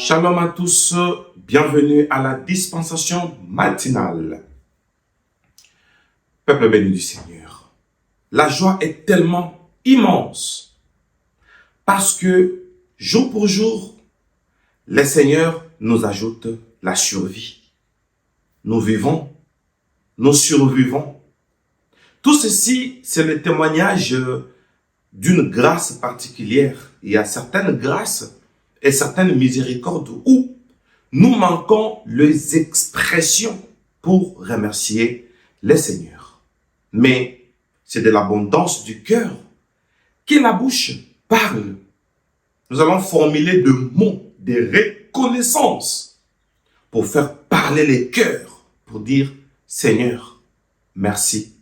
Shalom à tous, bienvenue à la dispensation matinale. Peuple béni du Seigneur, la joie est tellement immense parce que jour pour jour, le Seigneur nous ajoute la survie. Nous vivons, nous survivons. Tout ceci, c'est le témoignage d'une grâce particulière. Il y a certaines grâces et certaines miséricordes où nous manquons les expressions pour remercier le Seigneur. Mais c'est de l'abondance du cœur que la bouche parle. Nous allons formuler des mots de reconnaissance pour faire parler les cœurs, pour dire Seigneur, merci.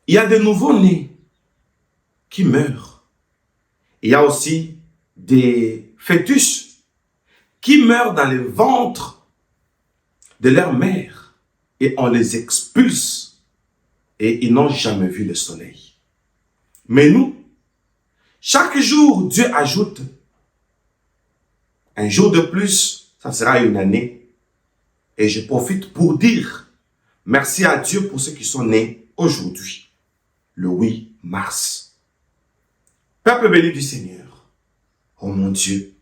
Il y a des nouveaux-nés qui meurent. Il y a aussi des fœtus qui meurent dans le ventre de leur mère et on les expulse et ils n'ont jamais vu le soleil. Mais nous, chaque jour, Dieu ajoute un jour de plus, ça sera une année. Et je profite pour dire merci à Dieu pour ceux qui sont nés aujourd'hui, le 8 mars. Peuple béni du Seigneur, oh mon Dieu,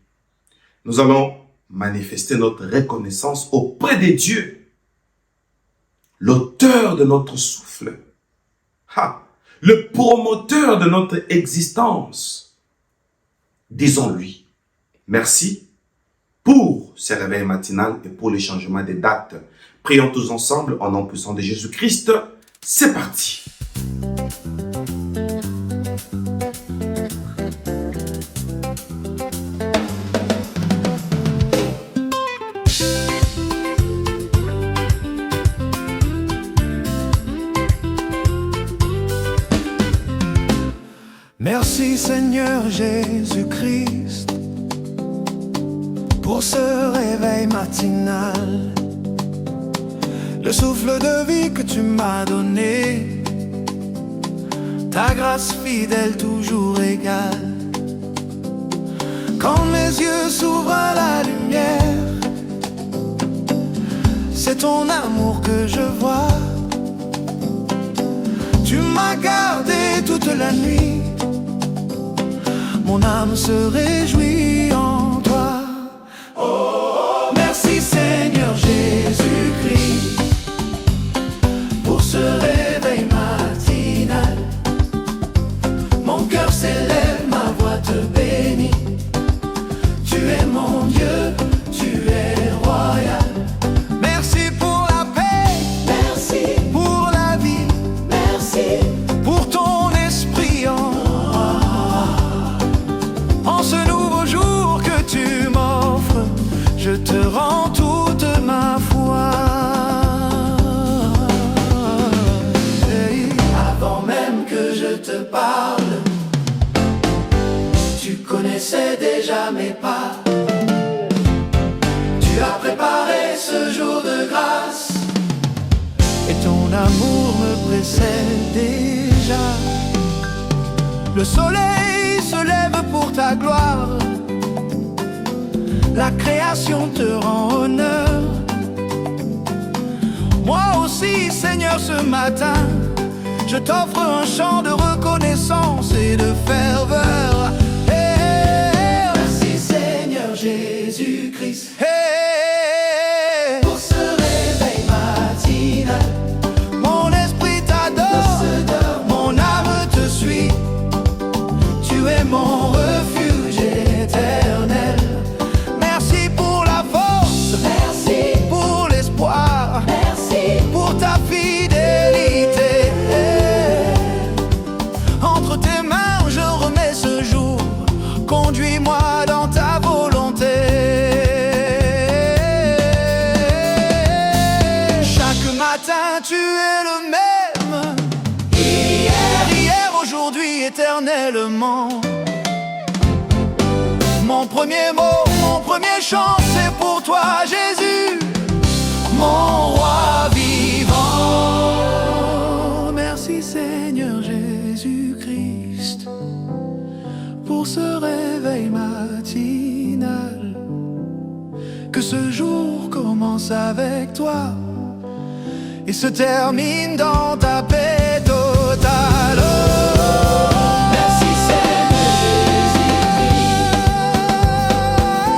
nous allons manifester notre reconnaissance auprès de Dieu, l'auteur de notre souffle, le promoteur de notre existence. Disons-lui merci pour ce réveil matinal et pour le changement des dates. Prions tous ensemble en nom puissant de Jésus-Christ. C'est parti. Merci Seigneur Jésus-Christ pour ce réveil matinal, le souffle de vie que tu m'as donné, ta grâce fidèle toujours égale. Quand mes yeux s'ouvrent à la lumière, c'est ton amour que je vois. Tu m'as gardé toute la nuit, mon âme se réjouit en toi. Oh, merci Seigneur Jésus-Christ pour ce réveil matinal. Mon cœur s'élève, ma voix te bénit. Tu es mon Dieu, tu es royal. Merci pour la paix, merci pour la vie, merci pour ton esprit en ce nouveau jour que tu m'offres, je te rends toute ma foi. Hey. Avant même que je te parle, tu connaissais déjà mes pas. Tu as préparé ce jour de grâce et ton amour me précède déjà. Le soleil se lève pour ta gloire, la création te rend honneur. Moi aussi Seigneur ce matin, je t'offre un chant de reconnaissance et de ferveur. Hey, merci Seigneur Jésus-Christ. Hey, pour ce réveil matinal, mon esprit t'adore, mon âme te suit. Tu es mon refuge éternel. Merci pour la force, merci pour l'espoir, merci pour ta fidélité. Entre tes mains je remets ce jour, conduis-moi dans ta volonté. Chaque matin tu es le même, hier, aujourd'hui, éternellement. Mon premier mot, mon premier chant, c'est pour toi, Jésus, mon roi vivant. Merci Seigneur Jésus-Christ pour ce réveil matinal. avec toi et se termine dans ta paix totale. Merci Seigneur Jésus-Christ,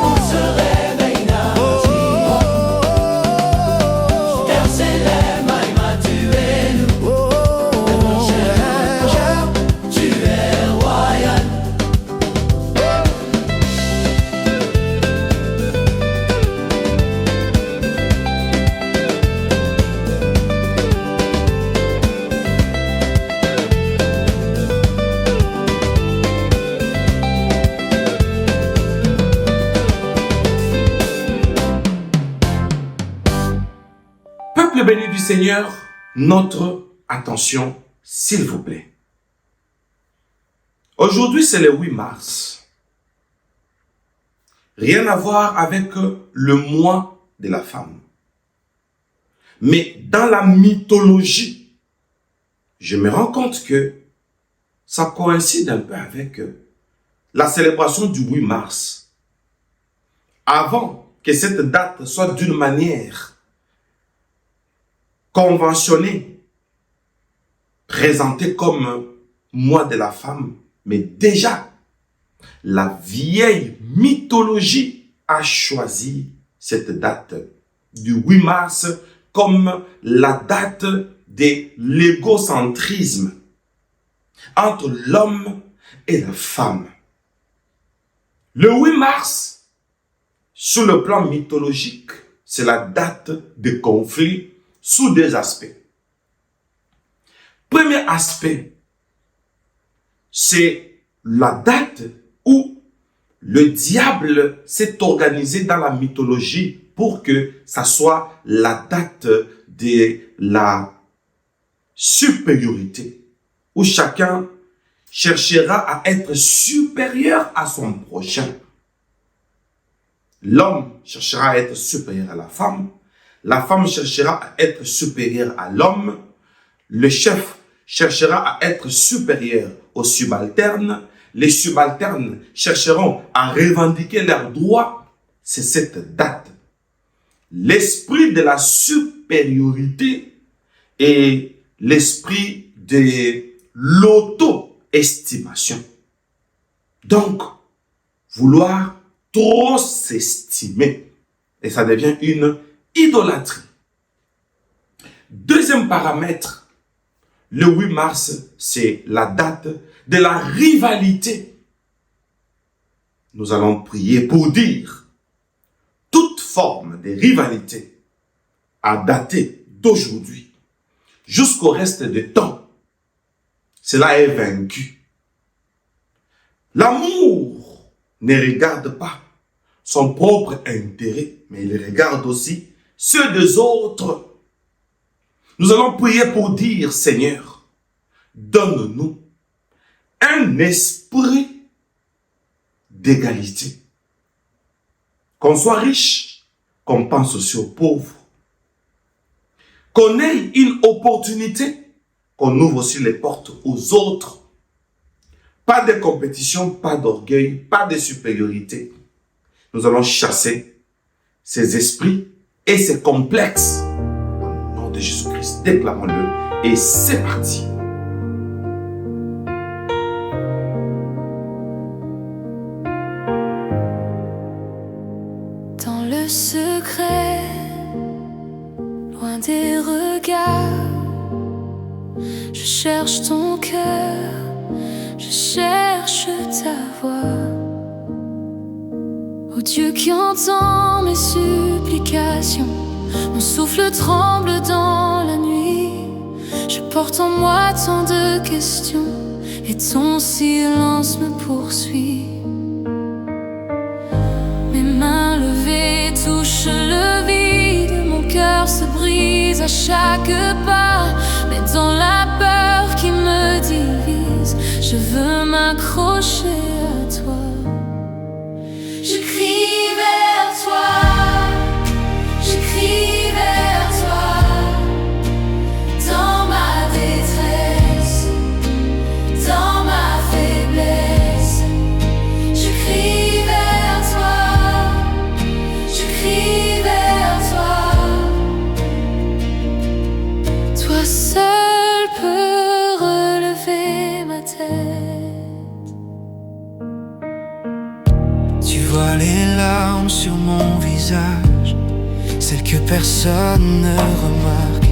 on se réveille car c'est les maïma, tu es nous, mon cher, tu es royal. Peuple béni du Seigneur, notre attention, s'il vous plaît. Aujourd'hui, c'est le 8 mars. Rien à voir avec le mois de la femme. Mais dans la mythologie, je me rends compte que ça coïncide un peu avec la célébration du 8 mars. Avant que cette date soit d'une manière conventionné, présenté comme mois de la femme, mais déjà, la vieille mythologie a choisi cette date du 8 mars comme la date de l'égocentrisme entre l'homme et la femme. Le 8 mars, sur le plan mythologique, c'est la date de conflit sous deux aspects. Premier aspect, c'est la date où le diable s'est organisé dans la mythologie pour que ça soit la date de la supériorité, où chacun cherchera à être supérieur à son prochain. L'homme cherchera à être supérieur à la femme cherchera à être supérieure à l'homme, le chef cherchera à être supérieur aux subalternes, les subalternes chercheront à revendiquer leurs droits. C'est cette date. L'esprit de la supériorité et l'esprit de l'auto-estimation. Donc, vouloir trop s'estimer. Et ça devient une idolâtrie. Deuxième paramètre, le 8 mars, c'est la date de la rivalité. Nous allons prier pour dire toute forme de rivalité à dater d'aujourd'hui jusqu'au reste du temps. Cela est vaincu. L'amour ne regarde pas son propre intérêt, mais il regarde aussi ceux des autres. Nous allons prier pour dire, Seigneur, donne-nous un esprit d'égalité. Qu'on soit riche, qu'on pense aussi aux pauvres. Qu'on ait une opportunité, qu'on ouvre aussi les portes aux autres. Pas de compétition, pas d'orgueil, pas de supériorité. Nous allons chasser ces esprits et ces complexes. Au nom de Jésus-Christ, déclamons-le et c'est parti. Dans le secret, loin des regards, je cherche ton cœur, je cherche ta voix. Ô Dieu qui entend mes supplications, mon souffle tremble dans la nuit. Je porte en moi tant de questions et ton silence me poursuit. Mes mains levées touchent le vide, mon cœur se brise à chaque pas. Mais dans la peur qui me divise, je veux m'accrocher à toi. Je crie vers toi, je crie vers toi, dans ma détresse, dans ma faiblesse. Je crie vers toi, je crie vers toi. Toi seul peux relever ma tête. Tu vois les larmes sur mon visage, celles que personne ne remarque.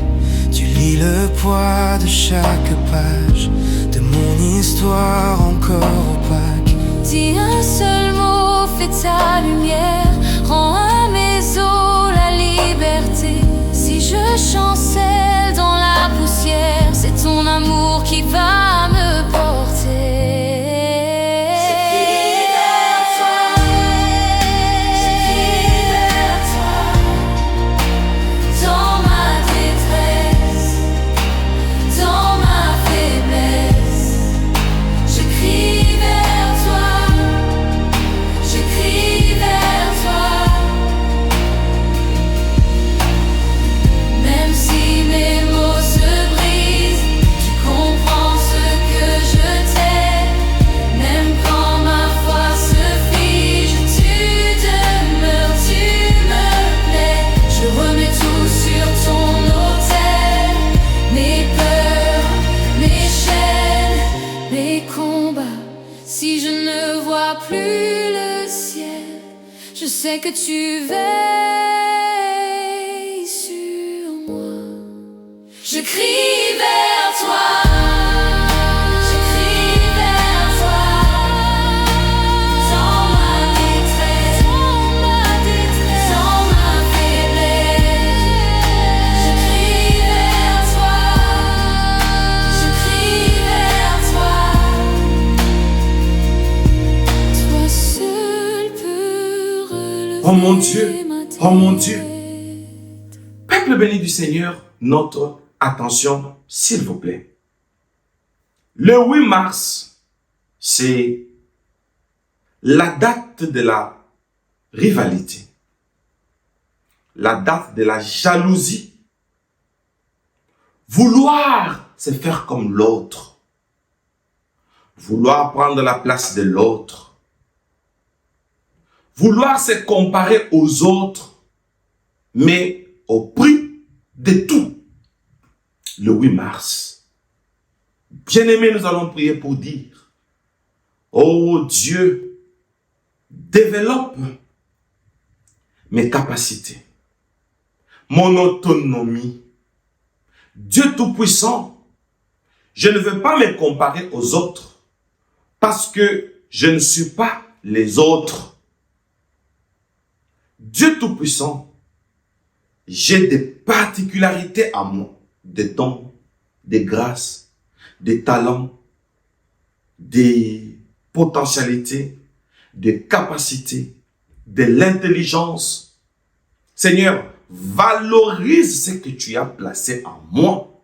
Tu lis le poids de chaque page de mon histoire encore opaque. Dis un seul mot, fais ta lumière, rends à mes os la liberté. Si je chancelle dans la poussière, c'est ton amour qui va me porter. Si je ne vois plus le ciel, je sais que tu veilles sur moi. Je crie vers toi. Je crie vers toi. Dans ma détresse, dans ma faiblesse. Je crie vers toi. Je crie vers toi. Toi seul peux relever Oh mon Dieu, ma tête. oh mon Dieu. Peuple béni du Seigneur, notre attention, s'il vous plaît. Le 8 mars, c'est la date de la rivalité, la date de la jalousie. Vouloir se faire comme l'autre, vouloir prendre la place de l'autre, vouloir se comparer aux autres, mais au prix de tout. Le 8 mars. Bien-aimés, nous allons prier pour dire, oh Dieu, développe mes capacités, mon autonomie. Dieu Tout-Puissant, je ne veux pas me comparer aux autres parce que je ne suis pas les autres. Dieu Tout-Puissant, j'ai des particularités à moi, des dons, des grâces, des talents, des potentialités, des capacités, de l'intelligence. Seigneur, valorise ce que tu as placé en moi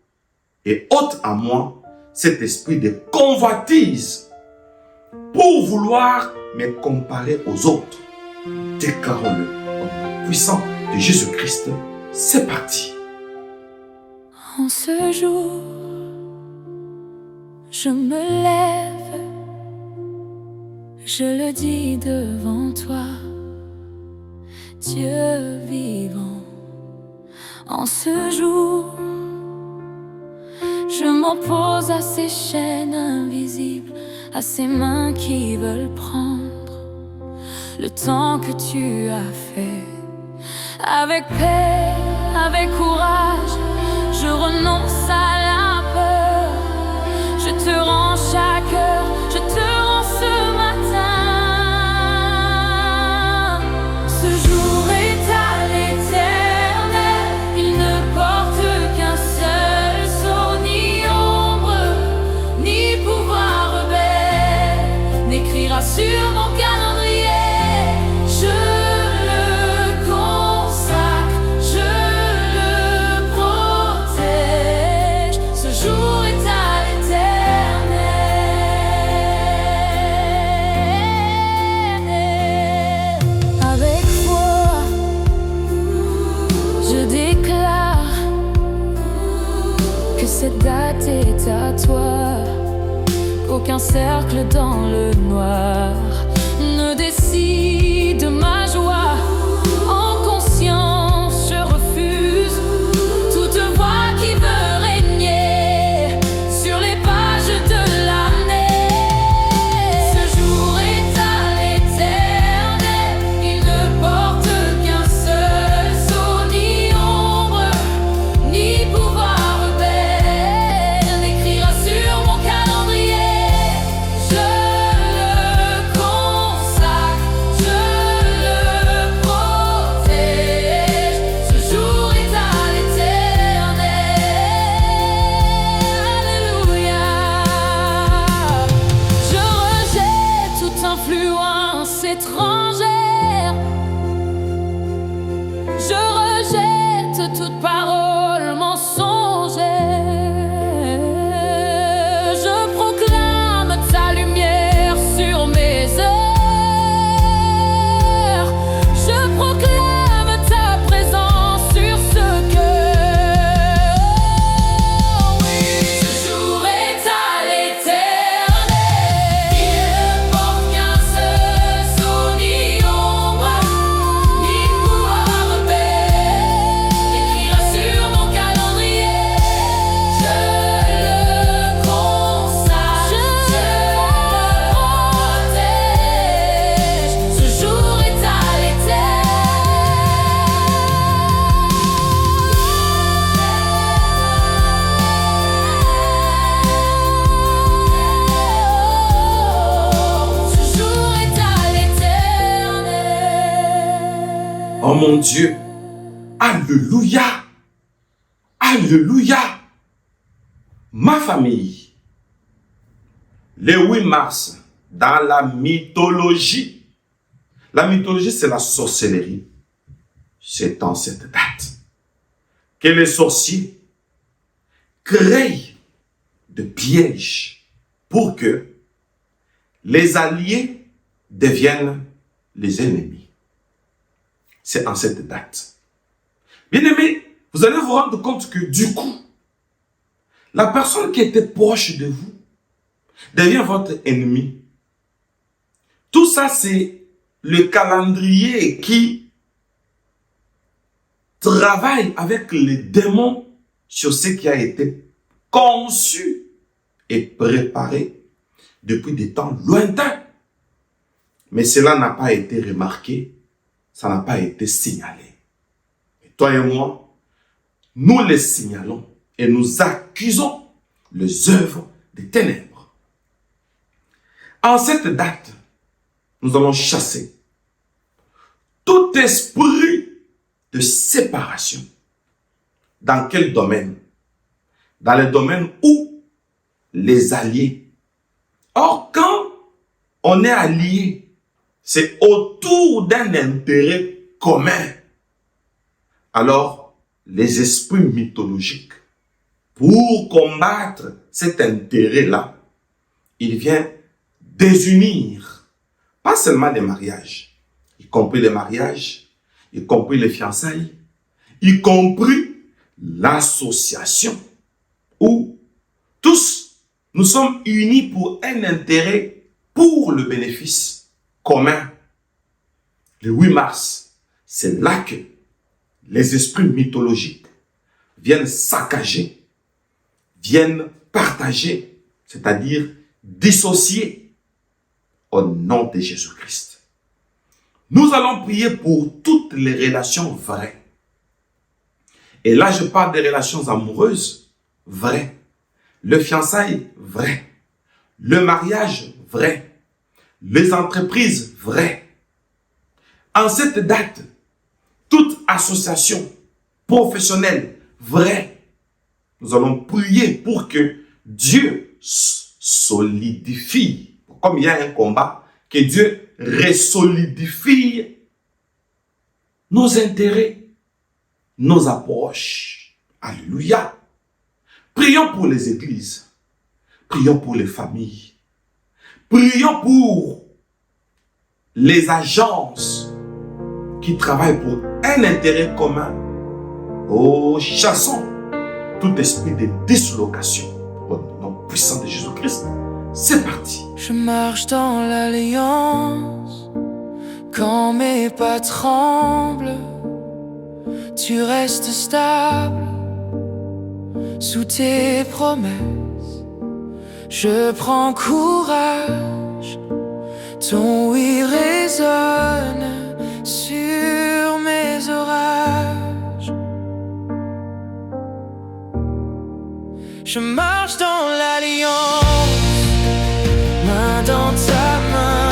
et ôte à moi cet esprit de convoitise pour vouloir me comparer aux autres. Déclarons-le au nom puissant de Jésus-Christ. C'est parti. En ce jour, je me lève, je le dis devant toi, Dieu vivant. En ce jour, je m'oppose à ces chaînes invisibles, à ces mains qui veulent prendre le temps que tu as fait. Avec paix, avec courage, je renonce à la peur. Je te rends chaque heure, je te rends ce matin. Ce jour est à l'éternel, il ne porte qu'un seul sceau, ni ombre, ni pouvoir rebelle, n'écrira sur mon calendrier. Cette date est à toi, qu'aucun cercle dans le noir ne décide ma joie. En conscience, je refuse toute voix qui veut régner. Oh mon Dieu. Alléluia. Alléluia. Ma famille, le 8 mars, dans la mythologie, c'est la sorcellerie. C'est en cette date que les sorciers créent de pièges pour que les alliés deviennent les ennemis. C'est en cette date. Bien-aimés, vous allez vous rendre compte que du coup, la personne qui était proche de vous devient votre ennemi. Tout ça, c'est le calendrier qui travaille avec les démons sur ce qui a été conçu et préparé depuis des temps lointains. Mais cela n'a pas été remarqué, ça n'a pas été signalé. Et toi et moi, nous les signalons et nous accusons les œuvres des ténèbres. En cette date, nous allons chasser tout esprit de séparation. Dans quel domaine? Dans le domaine où les alliés. Or, quand on est allié, c'est autour d'un intérêt commun. Alors, les esprits mythologiques, pour combattre cet intérêt-là, il vient désunir, pas seulement les mariages, y compris les mariages, y compris les fiançailles, y compris l'association, où tous nous sommes unis pour un intérêt, pour le bénéfice commun. Le 8 mars, c'est là que les esprits mythologiques viennent saccager, viennent partager, c'est-à-dire dissocier au nom de Jésus-Christ. Nous allons prier pour toutes les relations vraies. Et là, je parle des relations amoureuses vraies, le fiançailles vrai, le mariage vrai, les entreprises vraies. En cette date, toute association professionnelle vraie, nous allons prier pour que Dieu solidifie, comme il y a un combat, que Dieu ressolidifie nos intérêts, nos approches. Alléluia. Prions pour les églises, prions pour les familles, prions pour les agences qui travaillent pour un intérêt commun. Oh, chassons tout esprit de dislocation au nom puissant de Jésus-Christ. C'est parti. Je marche dans l'alliance, quand mes pas tremblent, tu restes stable sous tes promesses. Je prends courage, ton oui résonne sur mes orages. Je marche dans l'alliance, main dans ta main.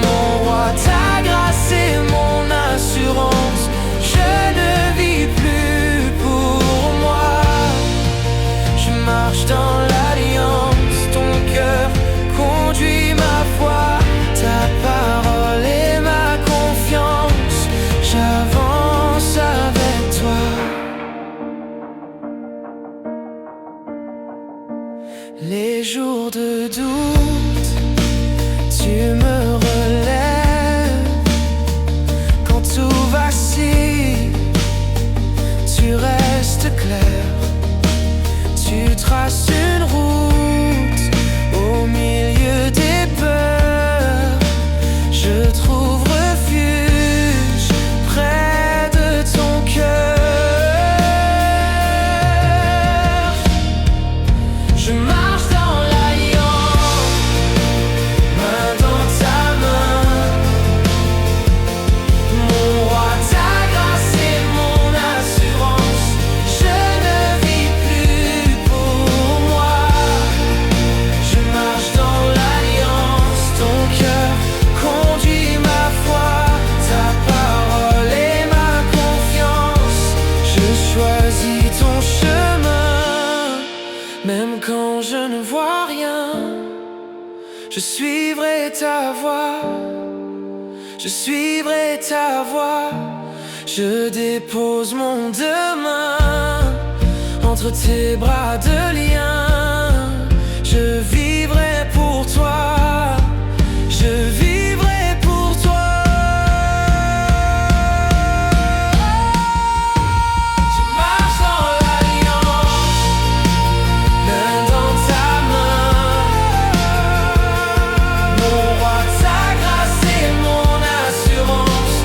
Mon roi, ta grâce est mon assurance. Je ne vis plus pour moi. Je marche dans l'alliance, ton cœur conduit ma foi. Ta parole est ma confiance. J'avance avec toi. Les jours de doute, tu me relèves. Quand tout vacille, tu restes clair. Tu traces une route au milieu des peurs. Je trouve refuge près de ton cœur. Je marche dans l'alliance, Je suivrai ta voix, je suivrai ta voix. Je dépose mon demain entre tes bras de lien. Je vivrai pour toi, je vivrai pour toi. Je marche dans l'alliance, main dans ta main. Mon roi, ta grâce et mon assurance.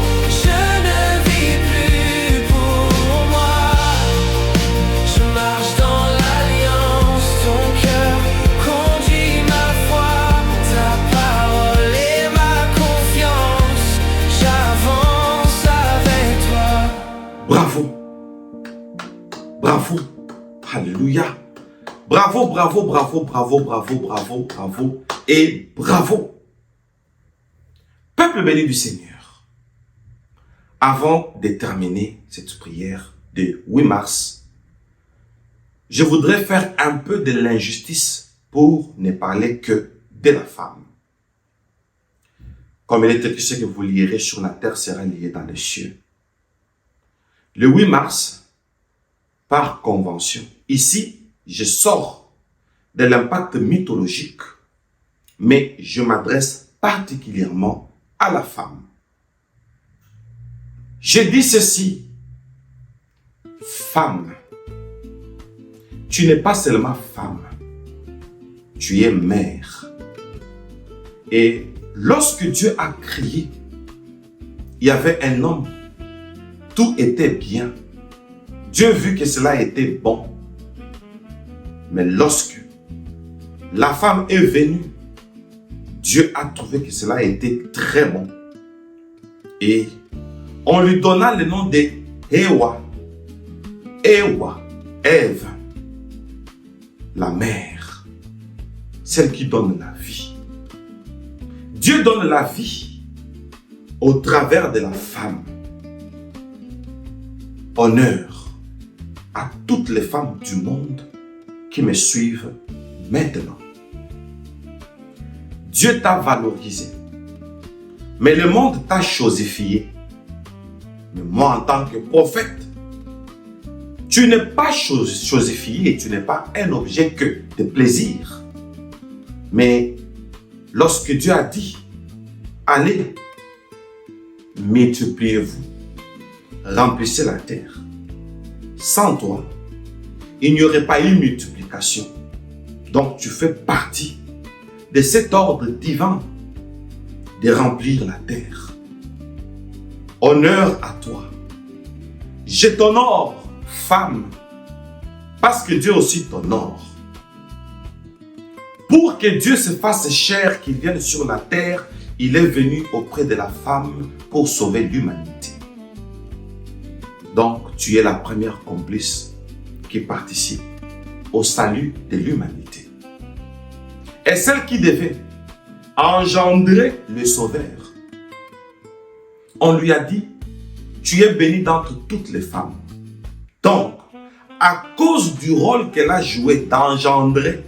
Je ne vis plus pour moi. Je marche dans l'alliance, ton cœur conduit ma foi. Ta parole est ma confiance. J'avance avec toi. Bravo. Bravo. Alléluia. Bravo, bravo, bravo, bravo, bravo, bravo, bravo et bravo. Peuple béni du Seigneur, avant de terminer cette prière de 8 mars, je voudrais faire un peu de l'injustice pour ne parler que de la femme. Comme il est écrit, ce que vous lirez sur la terre sera lié dans les cieux. Le 8 mars, par convention, ici, je sors de l'impact mythologique, mais je m'adresse particulièrement à la femme. Je dis ceci, femme, tu n'es pas seulement femme, tu es mère. Et lorsque Dieu a créé, il y avait un homme, tout était bien. Dieu vit que cela était bon. Mais lorsque la femme est venue, Dieu a trouvé que cela était très bon. Et on lui donna le nom de Ewa. Ewa, Ève, la mère, celle qui donne la vie. Dieu donne la vie au travers de la femme. Honneur à toutes les femmes du monde qui me suivent maintenant. Dieu t'a valorisé, mais le monde t'a chosifié. Mais moi, en tant que prophète, tu n'es pas chosifié et tu n'es pas un objet que de plaisir. Mais lorsque Dieu a dit, allez, multipliez-vous, remplissez la terre. Sans toi, il n'y aurait pas eu multiplication. Donc tu fais partie de cet ordre divin de remplir la terre. Honneur à toi. Je t'honore, femme, parce que Dieu aussi t'honore. Pour que Dieu se fasse chair, qu'il vienne sur la terre, il est venu auprès de la femme pour sauver l'humanité. Donc, tu es la première complice qui participe au salut de l'humanité. Et celle qui devait engendrer le Sauveur. On lui a dit, tu es bénie d'entre toutes les femmes. Donc, à cause du rôle qu'elle a joué d'engendrer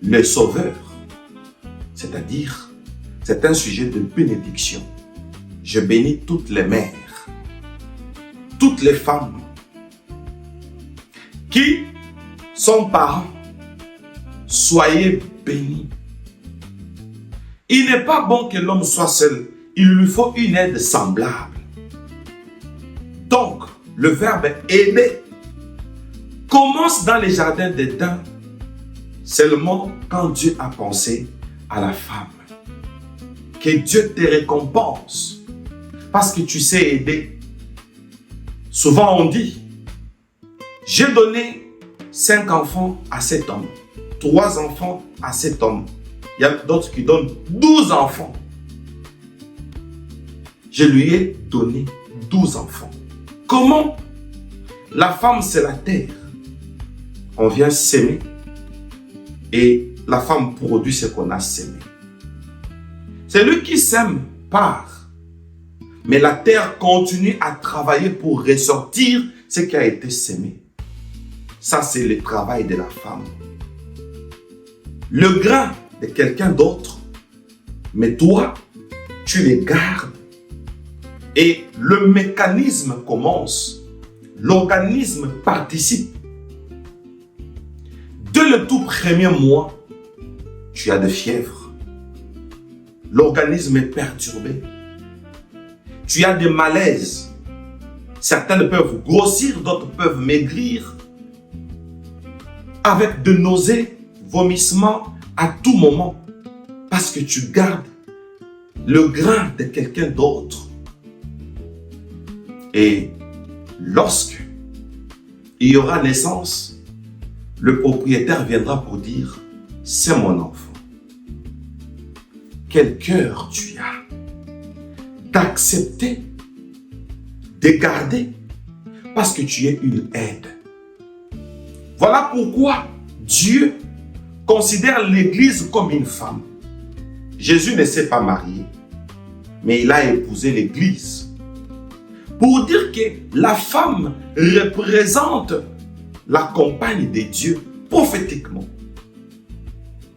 le Sauveur, c'est-à-dire, c'est un sujet de bénédiction. Je bénis toutes les mères, toutes les femmes qui sont parents. Soyez bénis. Il n'est pas bon que l'homme soit seul. Il lui faut une aide semblable. Donc, le verbe aider commence dans les jardins d'Éden seulement quand Dieu a pensé à la femme. Que Dieu te récompense parce que tu sais aider. Souvent on dit, j'ai donné 5 enfants à cet homme, 3 enfants à cet homme. Il y a d'autres qui donnent 12 enfants. Je lui ai donné 12 enfants. Comment? La femme, c'est la terre. On vient s'aimer et la femme produit ce qu'on a sémé. C'est lui qui sème part. Mais la terre continue à travailler pour ressortir ce qui a été sémé. Ça, c'est le travail de la femme. Le grain de quelqu'un d'autre Mais toi, tu les gardes. Et le mécanisme commence. L'organisme participe. Dès le tout premier mois, tu as de fièvre. L'organisme est perturbé. Tu as des malaises. Certaines peuvent grossir, d'autres peuvent maigrir. Avec de nausées, vomissements à tout moment. Parce que tu gardes le grain de quelqu'un d'autre. Et lorsque il y aura naissance, le propriétaire viendra pour dire « C'est mon enfant ». Quel cœur tu as d'accepter, de garder, parce que tu es une aide. Voilà pourquoi Dieu considère l'Église comme une femme. Jésus ne s'est pas marié, mais il a épousé l'Église. Pour dire que la femme représente la compagne de Dieu prophétiquement.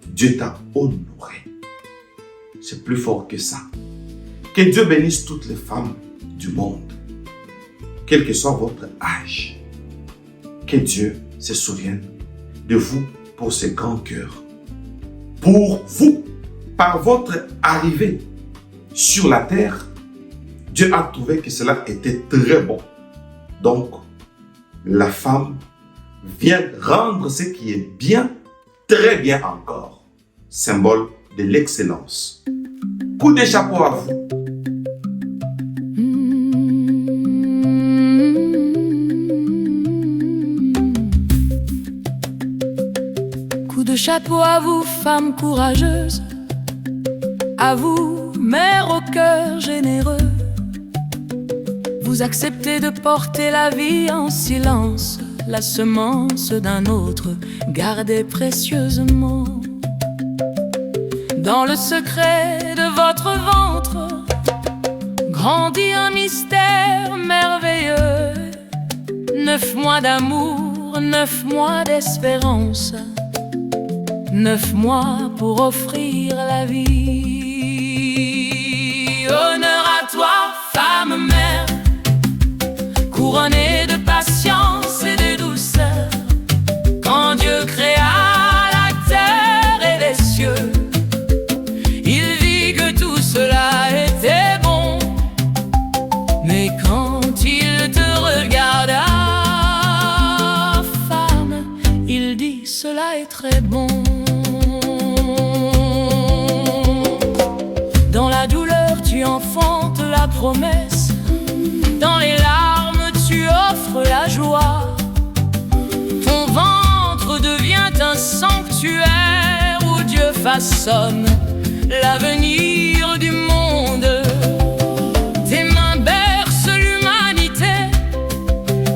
Dieu t'a honoré. C'est plus fort que ça. Que Dieu bénisse toutes les femmes du monde, quel que soit votre âge. Que Dieu se souvienne de vous pour ce grand cœur. Pour vous, par votre arrivée sur la terre, Dieu a trouvé que cela était très bon. Donc, la femme vient rendre ce qui est bien, très bien encore. Symbole de l'excellence. Coup de chapeau à vous. Coup de chapeau à vous, femme courageuse. À vous, mère au cœur généreux. Vous acceptez de porter la vie en silence, la semence d'un autre, gardée précieusement. Dans le secret de votre ventre, grandit un mystère merveilleux. 9 mois d'amour, 9 mois d'espérance, 9 mois pour offrir la vie. Honneur à toi, femme mère, couronnée de patience et de douceur. Quand Dieu créa la terre et les cieux, il vit que tout cela était bon. Mais quand il te regarda, femme, il dit cela est très bon. Dans la douleur tu enfantes la promesse, dans les larmes tu offres la joie. Ton ventre devient un sanctuaire où Dieu façonne l'avenir du monde. Tes mains bercent l'humanité,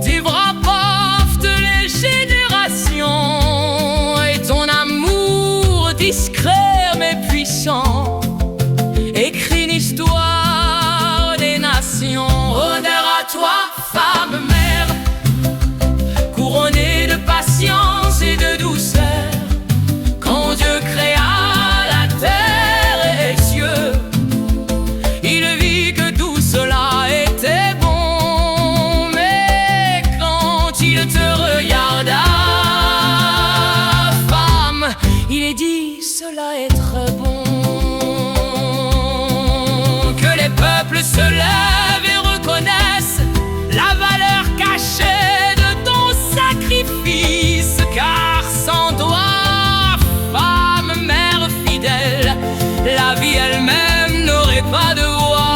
tes bras portent les générations, et ton amour discret mais puissant écrit l'histoire des nations. Honneur à toi, femme mère, couronnée de patience et de douceur. Quand Dieu créa la terre et les cieux, il vit que tout cela était bon. Mais quand il te regarda, femme, il dit cela est très bon. Que les peuples se lèvent et reconnaissent la valeur cachée de ton sacrifice, car sans toi, femme, mère fidèle, la vie elle-même n'aurait pas de voix.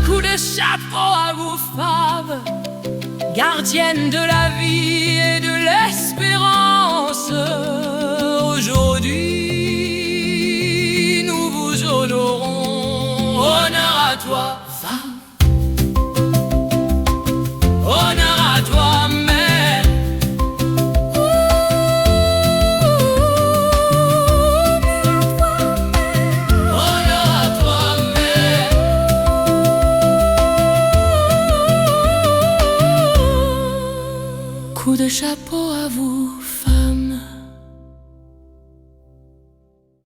Coup de chapeau à vous, femme, gardienne de la vie et de l'espérance. Aujourd'hui, nous vous honorons. Honneur à toi, femme. Honneur à toi, mère. Honneur à toi, mère. Coup de chapeau